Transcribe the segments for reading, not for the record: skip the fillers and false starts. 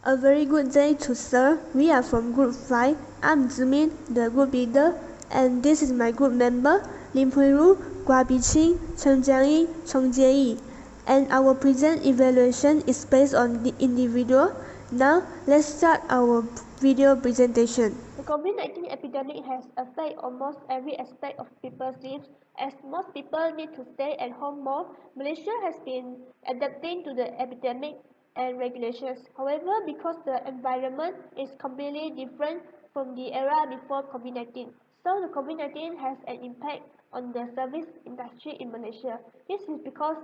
A very good day to sir. We are from Group 5. I'm Zimin, the group leader, and this is my group member, Lim Hui-ru, Gua Biqing, Chen Jiangyi, Cheng Jie-yi. And our present evaluation is based on the individual. Now, let's start our video presentation. The COVID-19 epidemic has affected almost every aspect of people's lives. As most people need to stay at home more, Malaysia has been adapting to the epidemic and regulations. However, because the environment is completely different from the era before COVID-19, so the COVID-19 has an impact on the service industry in Malaysia. This is because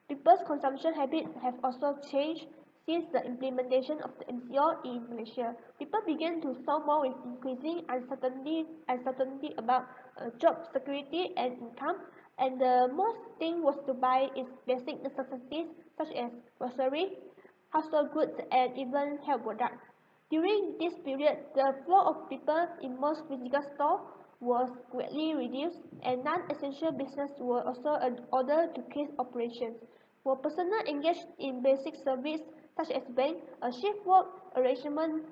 people's consumption habits have also changed since the implementation of the MCO in Malaysia. People began to solve more with increasing uncertainty about job security and income, and the most thing was to buy its basic necessities such as grocery, household goods, and even health products. During this period, the flow of people in most physical stores was greatly reduced, and non-essential businesses were also ordered to cease operations. For personnel engaged in basic service such as bank, a shift work arrangement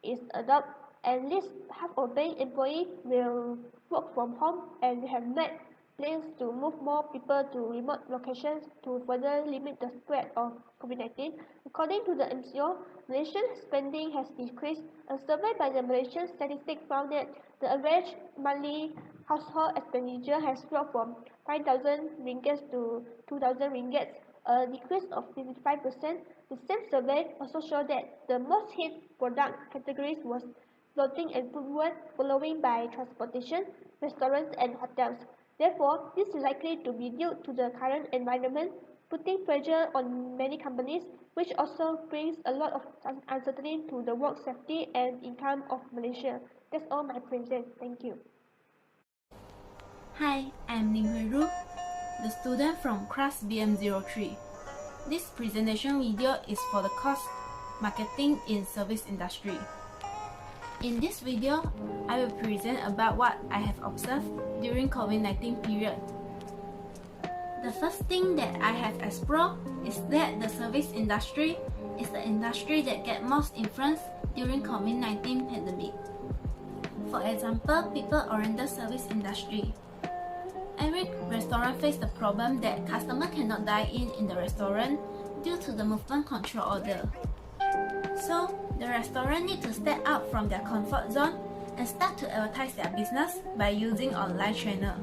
is adopted, and at least half of bank employees will work from home, and we have made plans to move more people to remote locations to further limit the spread of COVID-19. According to the MCO, Malaysian spending has decreased. A survey by the Malaysian Statistics found that the average monthly household expenditure has dropped from 5,000 ringgit to 2,000 ringgit, a decrease of 55%. The same survey also showed that the most hit product categories was clothing and footwear, followed by transportation, restaurants, and hotels. Therefore, this is likely to be due to the current environment, putting pressure on many companies, which also brings a lot of uncertainty to the work safety and income of Malaysia. That's all my present. Thank you. Hi, I'm Lim Hui-ru, the student from class BM03. This presentation video is for the course Marketing in Service Industry. In this video, I will present about what I have observed during COVID-19 period. The first thing that I have explored is that the service industry is the industry that get most influence during COVID-19 pandemic. For example, people-oriented service industry. Every restaurant faced the problem that customer cannot dine in the restaurant due to the movement control order. So, the restaurant need to step out from their comfort zone and start to advertise their business by using online channel.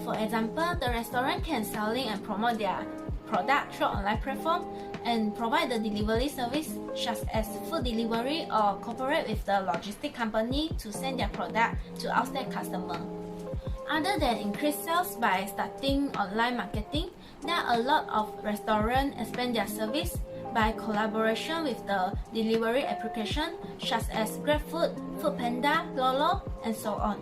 For example, the restaurant can selling and promote their product through online platform and provide the delivery service such as food delivery or cooperate with the logistic company to send their product to outside customer. Other than increased sales by starting online marketing, there are a lot of restaurants expand their service by collaboration with the delivery application such as GrabFood, Foodpanda, Lolo, and so on.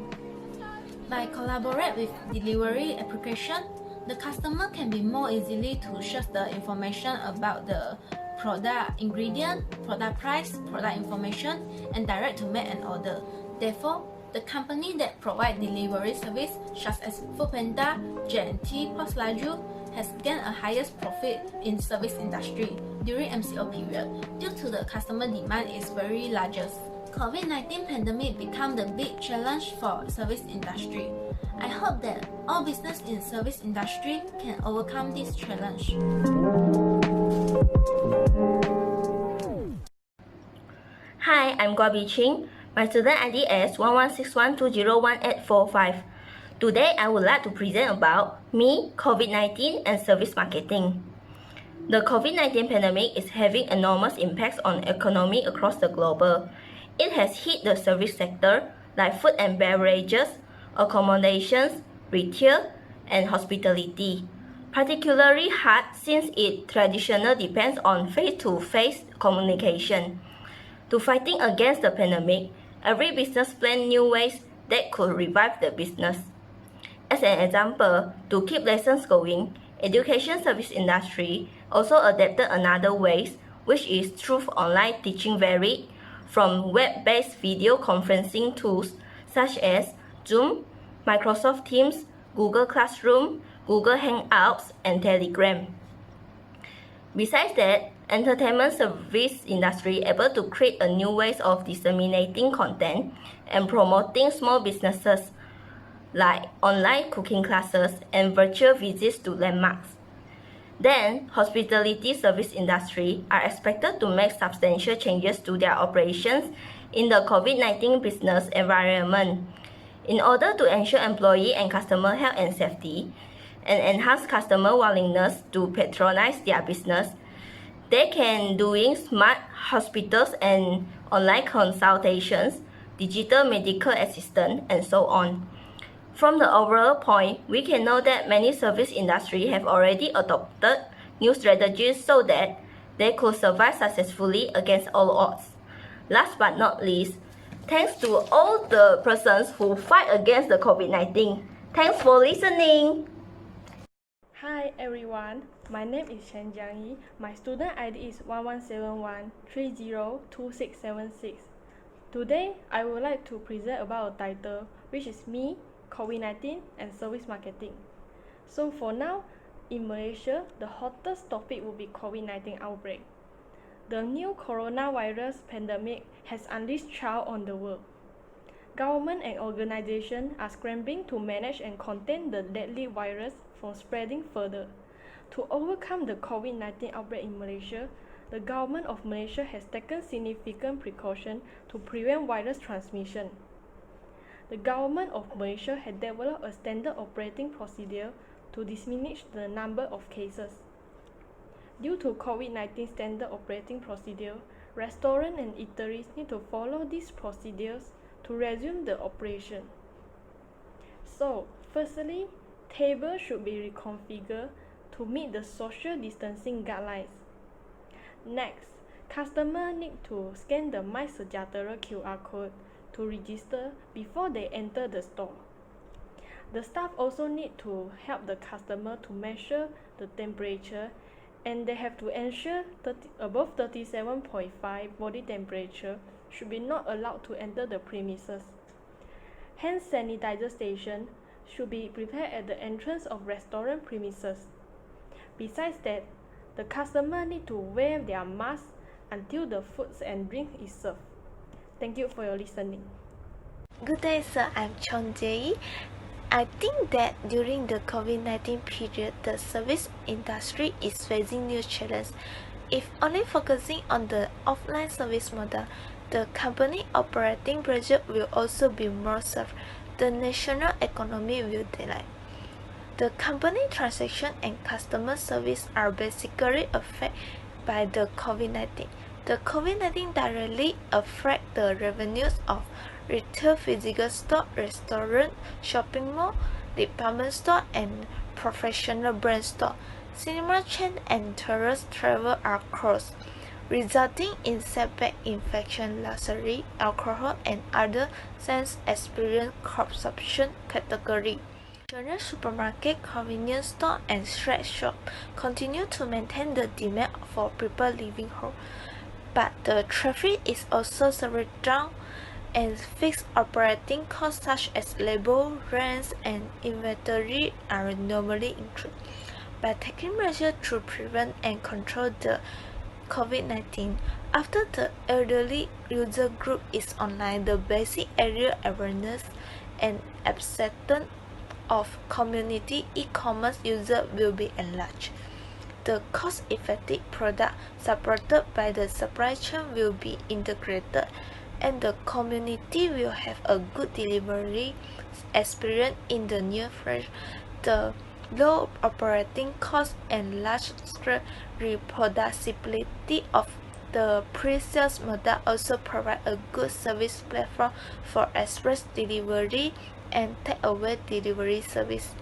By collaborate with delivery application, the customer can be more easily to search the information about the product ingredient, product price, product information, and direct to make an order. Therefore, the company that provide delivery service such as Foodpanda, J&T, Pos Laju has gained a highest profit in service industry during MCO period due to the customer demand is very largest. COVID-19 pandemic become the big challenge for service industry. I hope that all business in service industry can overcome this challenge. Hi, I'm Gua Biqing. My student ID is 1161201845. Today, I would like to present about me, COVID-19, and service marketing. The COVID-19 pandemic is having enormous impacts on economy across the globe. It has hit the service sector like food and beverages, accommodations, retail, and hospitality, particularly hard since it traditionally depends on face-to-face communication. To fighting against the pandemic, every business planned new ways that could revive the business. As an example, to keep lessons going, education service industry also adapted another ways, which is through online teaching varied from web-based video conferencing tools such as Zoom, Microsoft Teams, Google Classroom, Google Hangouts, and Telegram. Besides that, Entertainment service industry able to create a new ways of disseminating content and promoting small businesses like online cooking classes and virtual visits to landmarks. Then, hospitality service industry are expected to make substantial changes to their operations in the COVID-19 business environment in order to ensure employee and customer health and safety and enhance customer willingness to patronize their business. They can doing smart hospitals and online consultations, digital medical assistance, and so on. From the overall point, we can know that many service industries have already adopted new strategies so that they could survive successfully against all odds. Last but not least, thanks to all the persons who fight against the COVID-19. Thanks for listening. Hi everyone, my name is Chen Jiangyi. My student ID is 1171302676. Today, I would like to present about a title which is Me, COVID-19 and Service Marketing. So for now, in Malaysia, the hottest topic will be COVID-19 outbreak. The new coronavirus pandemic has unleashed trial on the world. Government and organizations are scrambling to manage and contain the deadly virus from spreading further. To overcome the COVID-19 outbreak in Malaysia, the government of Malaysia has taken significant precautions to prevent virus transmission. The government of Malaysia had developed a standard operating procedure to diminish the number of cases. Due to COVID-19 standard operating procedure, restaurants and eateries need to follow these procedures to resume the operation. So, firstly, tables should be reconfigured to meet the social distancing guidelines. Next, customers need to scan the MySejahtera QR code to register before they enter the store. The staff also need to help the customer to measure the temperature, and they have to ensure above 37.5 body temperature should be not allowed to enter the premises. Hand sanitizer station should be prepared at the entrance of restaurant premises. Besides that, the customer need to wear their mask until the foods and drink is served. Thank you for your listening. Good day, sir. I'm Chong Jae. I think that during the COVID-19 period, the service industry is facing new challenges. If only focusing on the offline service model, the company operating budget will also be more severe. The national economy will delay. The company transaction and customer service are basically affected by the COVID-19. The COVID-19 directly affects the revenues of retail physical store, restaurant, shopping mall, department store, and professional brand store. Cinema chain and tourist travel are closed, resulting in setback in fashion, luxury, alcohol, and other sense experience consumption category. General supermarket, convenience store, and street shop continue to maintain the demand for people living home, but the traffic is also severely down, and fixed operating costs such as labor, rents, and inventory are normally included. By taking measures to prevent and control the COVID-19, after the elderly user group is online, the basic area awareness and acceptance of community e-commerce users will be enlarged. The cost-effective product supported by the supply chain will be integrated, and the community will have a good delivery experience in the near future. The low operating costs and large-scale reproducibility of the pre-sales model also provide a good service platform for express delivery and takeaway delivery service.